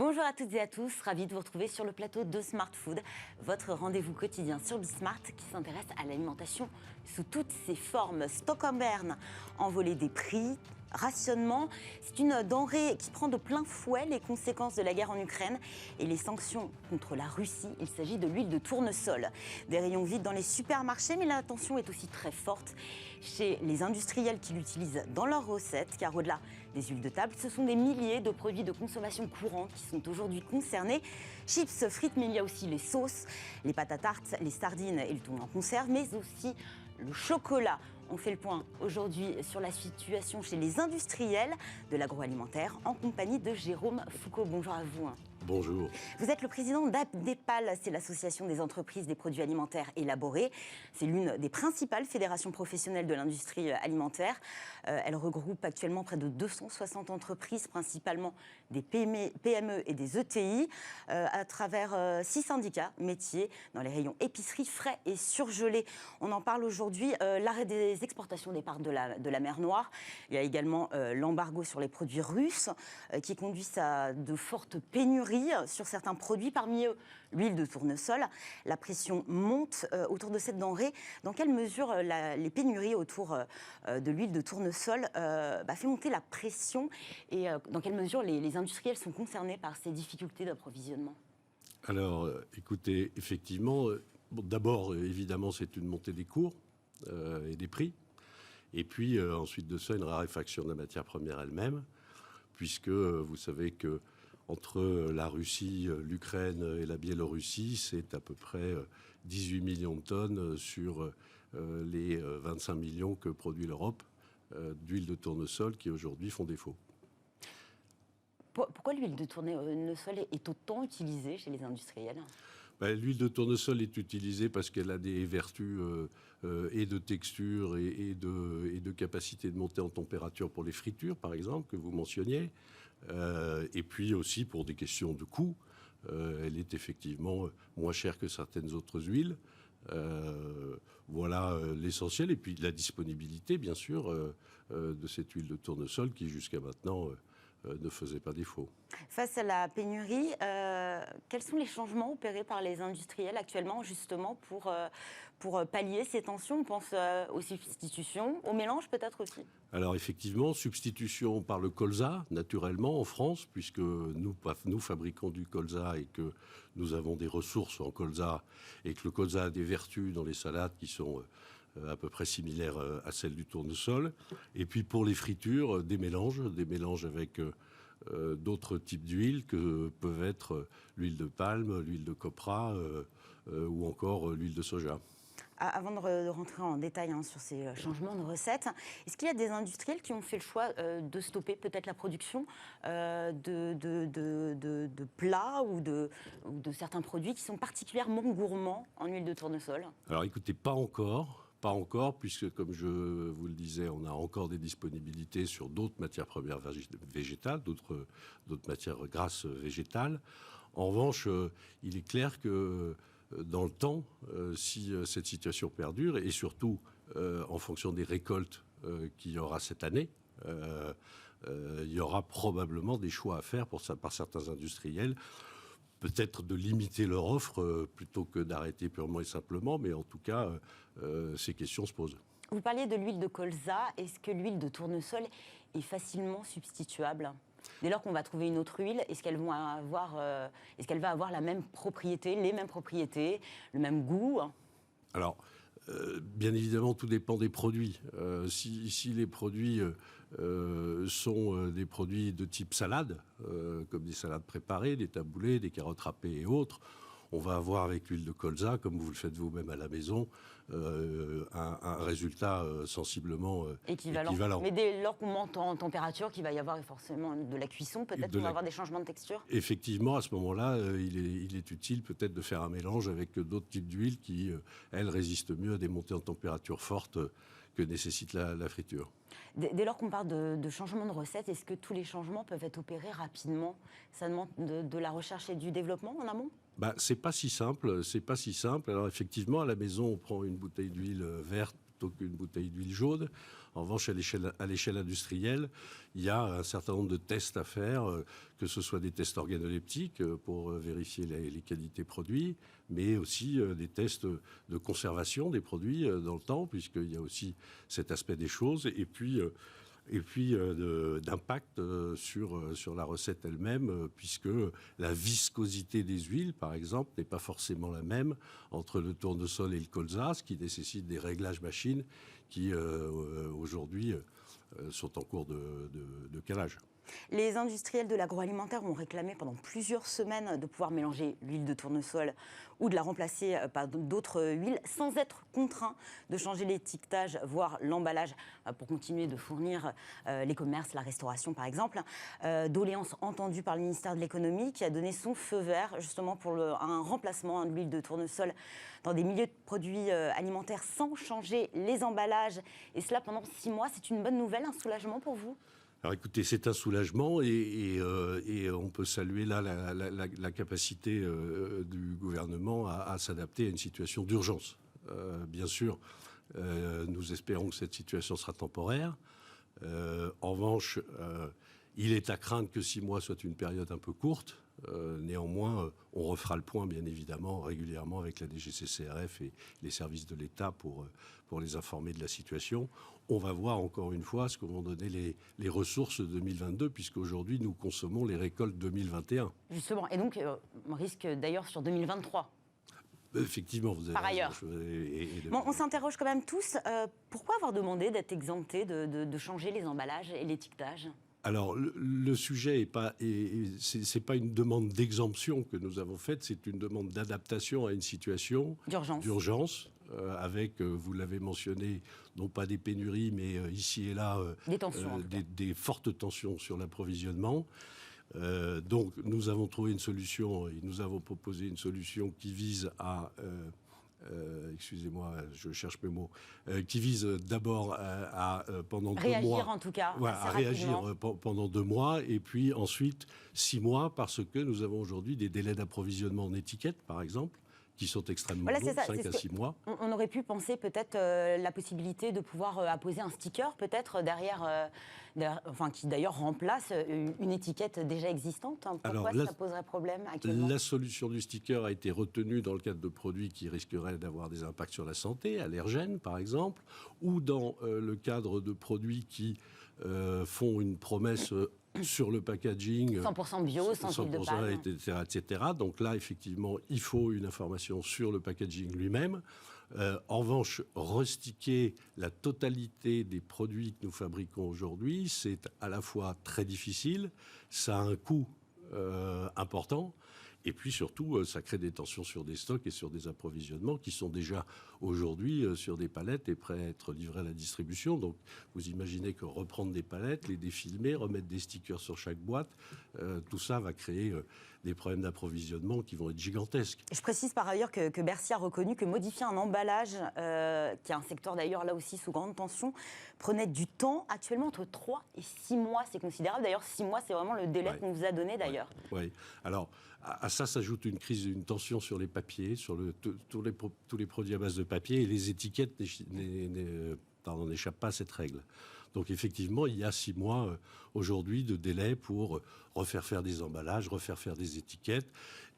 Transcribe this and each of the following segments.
Bonjour à toutes et à tous, ravi de vous retrouver sur le plateau de Smart Food, votre rendez-vous quotidien sur Bismart qui s'intéresse à l'alimentation sous toutes ses formes. Stock en berne, envolée des prix, rationnement, c'est une denrée qui prend de plein fouet les conséquences de la guerre en Ukraine et les sanctions contre la Russie. Il s'agit de l'huile de tournesol. Des rayons vides dans les supermarchés, mais la tension est aussi très forte chez les industriels qui l'utilisent dans leurs recettes, car au-delà des huiles de table, ce sont des milliers de produits de consommation courante qui sont aujourd'hui concernés. Chips, frites, mais il y a aussi les sauces, les pâtes à tarte, les sardines et le thon en conserve, mais aussi le chocolat. On fait le point aujourd'hui sur la situation chez les industriels de l'agroalimentaire en compagnie de Jérôme Foucault. Bonjour à vous. Bonjour. Vous êtes le président d'APDEPAL, c'est l'association des entreprises des produits alimentaires élaborés. C'est l'une des principales fédérations professionnelles de l'industrie alimentaire. Elle regroupe actuellement près de 260 entreprises, principalement des PME et des ETI, à travers 6 syndicats métiers dans les rayons épicerie, frais et surgelés. On en parle aujourd'hui, l'arrêt des exportations des parts de la mer Noire. Il y a également l'embargo sur les produits russes qui conduisent à de fortes pénuries sur certains produits, parmi eux l'huile de tournesol. La pression monte autour de cette denrée. Dans quelle mesure les pénuries autour de l'huile de tournesol fait monter la pression et dans quelle mesure les industriels sont concernés par ces difficultés d'approvisionnement? Alors, écoutez, effectivement, d'abord, évidemment, c'est une montée des cours et des prix. Et puis, ensuite de ça, une raréfaction de la matière première elle-même, puisque vous savez que entre la Russie, l'Ukraine et la Biélorussie, c'est à peu près 18 millions de tonnes sur les 25 millions que produit l'Europe d'huile de tournesol qui aujourd'hui font défaut. Pourquoi l'huile de tournesol est autant utilisée chez les industriels ? L'huile de tournesol est utilisée parce qu'elle a des vertus et de texture et de capacité de monter en température pour les fritures, par exemple, que vous mentionniez. Et puis aussi pour des questions de coût. Elle est effectivement moins chère que certaines autres huiles. Voilà l'essentiel. Et puis la disponibilité, bien sûr, de cette huile de tournesol qui, jusqu'à maintenant, ne faisait pas défaut. Face à la pénurie, quels sont les changements opérés par les industriels actuellement, justement, pour pallier ces tensions? On pense aux substitutions, au mélange peut-être aussi. Alors effectivement, substitution par le colza, naturellement, en France, puisque nous fabriquons du colza et que nous avons des ressources en colza, et que le colza a des vertus dans les salades qui sont à peu près similaires à celles du tournesol. Et puis pour les fritures, des mélanges avec d'autres types d'huiles que peuvent être l'huile de palme, l'huile de copra ou encore l'huile de soja. Avant de rentrer en détail sur ces changements de recettes, est-ce qu'il y a des industriels qui ont fait le choix de stopper peut-être la production de plats ou de certains produits qui sont particulièrement gourmands en huile de tournesol? Alors écoutez, pas encore, puisque comme je vous le disais, on a encore des disponibilités sur d'autres matières premières végétales, d'autres matières grasses végétales. En revanche, il est clair que dans le temps, si cette situation perdure, et surtout en fonction des récoltes qu'il y aura cette année, il y aura probablement des choix à faire par certains industriels. Peut-être de limiter leur offre plutôt que d'arrêter purement et simplement, mais en tout cas, ces questions se posent. Vous parliez de l'huile de colza. Est-ce que l'huile de tournesol est facilement substituable ? Dès lors qu'on va trouver une autre huile, est-ce qu'elle va avoir la même propriété, les mêmes propriétés, le même goût ? Alors, bien évidemment, tout dépend des produits. Si les produits sont des produits de type salade, comme des salades préparées, des taboulés, des carottes râpées et autres, on va avoir avec l'huile de colza, comme vous le faites vous-même à la maison, un résultat sensiblement équivalent. Mais dès lors qu'on monte en température, qu'il va y avoir forcément de la cuisson, peut-être qu'on va avoir des changements de texture? Effectivement, à ce moment-là, il est utile peut-être de faire un mélange avec d'autres types d'huiles qui, elles, résistent mieux à des montées en température fortes que nécessite la friture. Dès lors qu'on parle de changement de recette, est-ce que tous les changements peuvent être opérés rapidement? Ça demande de la recherche et du développement en amont? C'est pas si simple. Alors effectivement, à la maison, on prend une bouteille d'huile verte plutôt qu'une bouteille d'huile jaune. En revanche, à l'échelle industrielle, il y a un certain nombre de tests à faire, que ce soit des tests organoleptiques pour vérifier les qualités produits, mais aussi des tests de conservation des produits dans le temps, puisqu'il y a aussi cet aspect des choses. Et puis d'impact sur la recette elle-même, puisque la viscosité des huiles, par exemple, n'est pas forcément la même entre le tournesol et le colza, ce qui nécessite des réglages machines qui, aujourd'hui, sont en cours de calage. Les industriels de l'agroalimentaire ont réclamé pendant plusieurs semaines de pouvoir mélanger l'huile de tournesol ou de la remplacer par d'autres huiles sans être contraints de changer l'étiquetage, voire l'emballage pour continuer de fournir les commerces, la restauration par exemple. Doléance entendue par le ministère de l'économie qui a donné son feu vert justement pour un remplacement de l'huile de tournesol dans des milieux de produits alimentaires sans changer les emballages. Et cela pendant 6 mois. C'est une bonne nouvelle, un soulagement pour vous ? Alors écoutez, c'est un soulagement et on peut saluer là la capacité du gouvernement à s'adapter à une situation d'urgence. Bien sûr, nous espérons que cette situation sera temporaire. En revanche, il est à craindre que 6 mois soit une période un peu courte. Néanmoins, on refera le point, bien évidemment, régulièrement avec la DGCCRF et les services de l'État pour les informer de la situation. On va voir encore une fois ce que vont donner les ressources 2022, puisqu'aujourd'hui, nous consommons les récoltes 2021. Justement, et donc, on risque d'ailleurs sur 2023. Effectivement, vous avez par ailleurs. Bon, on s'interroge quand même tous. Pourquoi avoir demandé d'être exempté de changer les emballages et l'étiquetage ? Alors, le sujet c'est pas une demande d'exemption que nous avons faite, c'est une demande d'adaptation à une situation d'urgence avec, vous l'avez mentionné, non pas des pénuries, mais ici et là, des fortes tensions sur l'approvisionnement. Donc, nous avons trouvé une solution et nous avons proposé une solution qui vise à... excusez-moi, je cherche mes mots, qui vise d'abord à pendant 2 mois... Réagir en tout cas, voilà, à réagir pendant 2 mois, et puis ensuite 6 mois, parce que nous avons aujourd'hui des délais d'approvisionnement en étiquette, par exemple, qui sont extrêmement longs, 5 à 6 mois. On aurait pu penser peut-être la possibilité de pouvoir apposer un sticker peut-être derrière, qui d'ailleurs remplace une étiquette déjà existante. Pourquoi ça poserait problème actuellement ? La solution du sticker a été retenue dans le cadre de produits qui risqueraient d'avoir des impacts sur la santé, allergènes par exemple, ou dans le cadre de produits qui font une promesse sur le packaging, 100% bio, sans huile de palme, etc. Donc là, effectivement, il faut une information sur le packaging lui-même. En revanche, resticker la totalité des produits que nous fabriquons aujourd'hui, c'est à la fois très difficile, ça a un coût important, et puis surtout, ça crée des tensions sur des stocks et sur des approvisionnements qui sont déjà aujourd'hui sur des palettes et prêts à être livrés à la distribution. Donc vous imaginez que reprendre des palettes, les défilmer, remettre des stickers sur chaque boîte, tout ça va créer des problèmes d'approvisionnement qui vont être gigantesques. Je précise par ailleurs que Bercy a reconnu que modifier un emballage, qui est un secteur d'ailleurs là aussi sous grande tension, prenait du temps. Actuellement, entre 3 et 6 mois, c'est considérable. D'ailleurs, 6 mois, c'est vraiment le délai qu'on vous a donné d'ailleurs. Oui. Alors, à ça s'ajoute une crise, une tension sur les papiers, sur tous les produits à base de papier, et les étiquettes n'échappent pas à cette règle. Donc effectivement, il y a 6 mois aujourd'hui de délai pour refaire faire des emballages, refaire faire des étiquettes,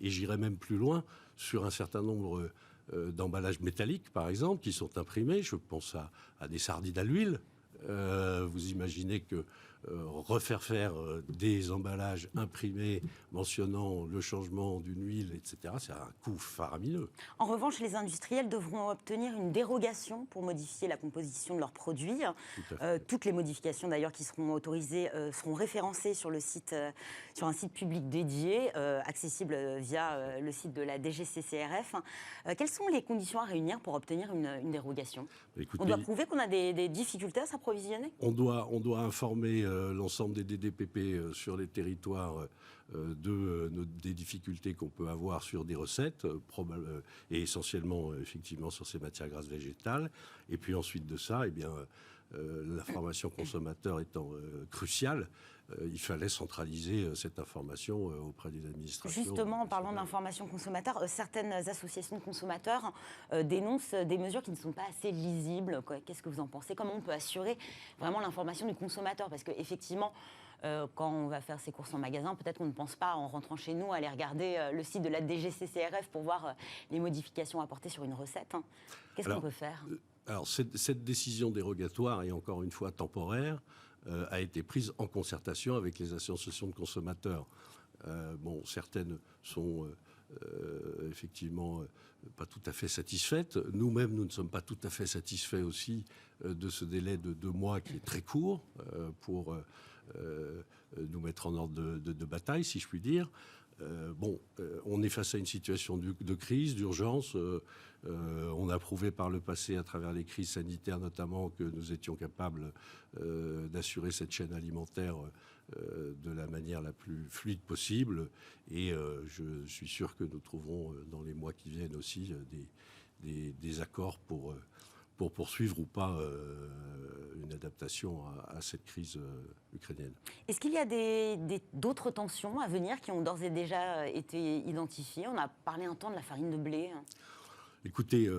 et j'irai même plus loin sur un certain nombre d'emballages métalliques, par exemple, qui sont imprimés. Je pense à des sardines à l'huile. Vous imaginez que refaire faire des emballages imprimés mentionnant le changement d'une huile, etc., c'est un coût faramineux. En revanche, les industriels devront obtenir une dérogation pour modifier la composition de leurs produits. Toutes les modifications d'ailleurs qui seront autorisées seront référencées sur un site public dédié, accessible via le site de la DGCCRF. Quelles sont les conditions à réunir pour obtenir une dérogation ? Écoutez, on doit prouver qu'on a des difficultés à s'approvisionner ? On doit informer l'ensemble des DDPP sur les territoires des difficultés qu'on peut avoir sur des recettes, et essentiellement effectivement sur ces matières grasses végétales. Et puis ensuite de ça, l'information consommateur étant cruciale, il fallait centraliser cette information auprès des administrations. Justement, en parlant d'information consommateur, certaines associations de consommateurs dénoncent des mesures qui ne sont pas assez lisibles. Qu'est-ce que vous en pensez? Comment on peut assurer vraiment l'information du consommateur? Parce qu'effectivement, quand on va faire ses courses en magasin, peut-être qu'on ne pense pas, en rentrant chez nous, à aller regarder le site de la DGCCRF pour voir les modifications apportées sur une recette. Qu'est-ce qu'on peut faire? Alors, cette décision dérogatoire, et encore une fois temporaire, a été prise en concertation avec les associations de consommateurs. Certaines sont effectivement pas tout à fait satisfaites. Nous-mêmes, nous ne sommes pas tout à fait satisfaits aussi de ce délai de 2 mois qui est très court pour nous mettre en ordre de bataille, si je puis dire. On est face à une situation de crise, d'urgence. On a prouvé par le passé, à travers les crises sanitaires notamment, que nous étions capables d'assurer cette chaîne alimentaire de la manière la plus fluide possible. Et je suis sûr que nous trouverons dans les mois qui viennent aussi des accords pour poursuivre ou pas une adaptation à cette crise ukrainienne. Est-ce qu'il y a d'autres tensions à venir qui ont d'ores et déjà été identifiées? On a parlé un temps de la farine de blé. Écoutez,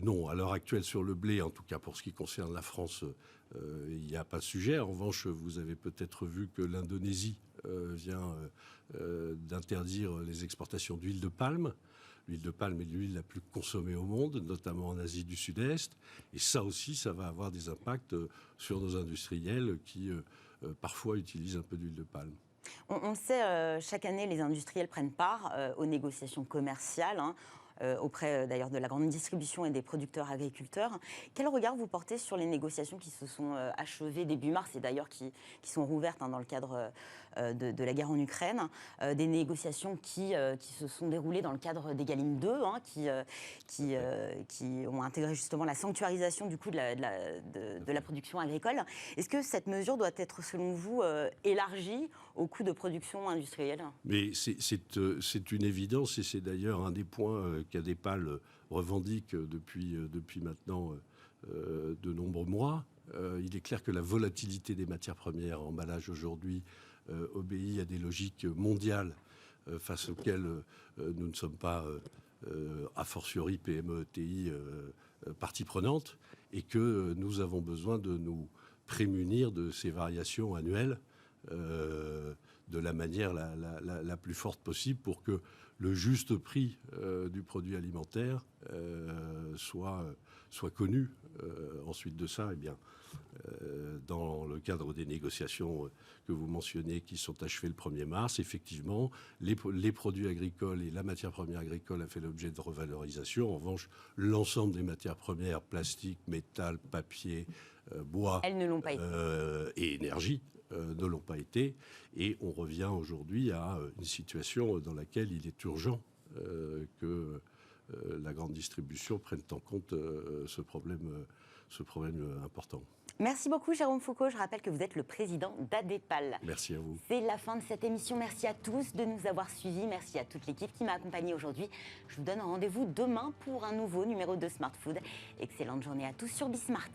non. À l'heure actuelle, sur le blé, en tout cas pour ce qui concerne la France, il n'y a pas de sujet. En revanche, vous avez peut-être vu que l'Indonésie vient d'interdire les exportations d'huile de palme. L'huile de palme est l'huile la plus consommée au monde, notamment en Asie du Sud-Est. Et ça aussi, ça va avoir des impacts sur nos industriels qui, parfois, utilisent un peu d'huile de palme. On sait, chaque année, les industriels prennent part aux négociations commerciales, auprès d'ailleurs de la grande distribution et des producteurs agriculteurs. Quel regard vous portez sur les négociations qui se sont achevées début mars et d'ailleurs qui sont rouvertes dans le cadre de la guerre en Ukraine, des négociations qui se sont déroulées dans le cadre d'Egalim 2, qui ont intégré justement la sanctuarisation du coût de la production agricole. Est-ce que cette mesure doit être, selon vous, élargie aux coûts de production industrielle? Mais c'est une évidence, et c'est d'ailleurs un des points qu'Adepal revendique depuis maintenant de nombreux mois. Il est clair que la volatilité des matières premières, emballage aujourd'hui, obéit à des logiques mondiales face auxquelles nous ne sommes pas, a fortiori PME, ETI, partie prenante, et que nous avons besoin de nous prémunir de ces variations annuelles de la manière la plus forte possible pour que le juste prix du produit alimentaire soit connu. Ensuite de ça, dans le cadre des négociations que vous mentionnez qui sont achevées le 1er mars, effectivement, les produits agricoles et la matière première agricole a fait l'objet de revalorisation. En revanche, l'ensemble des matières premières, plastique, métal, papier, bois, elles ne l'ont pas été. Et énergie, ne l'ont pas été. Et on revient aujourd'hui à une situation dans laquelle il est urgent que la grande distribution prenne en compte ce problème important. Merci beaucoup Jérôme Foucault. Je rappelle que vous êtes le président d'Adepal. Merci à vous. C'est la fin de cette émission. Merci à tous de nous avoir suivis. Merci à toute l'équipe qui m'a accompagnée aujourd'hui. Je vous donne rendez-vous demain pour un nouveau numéro de Smart Food. Excellente journée à tous sur Bismart.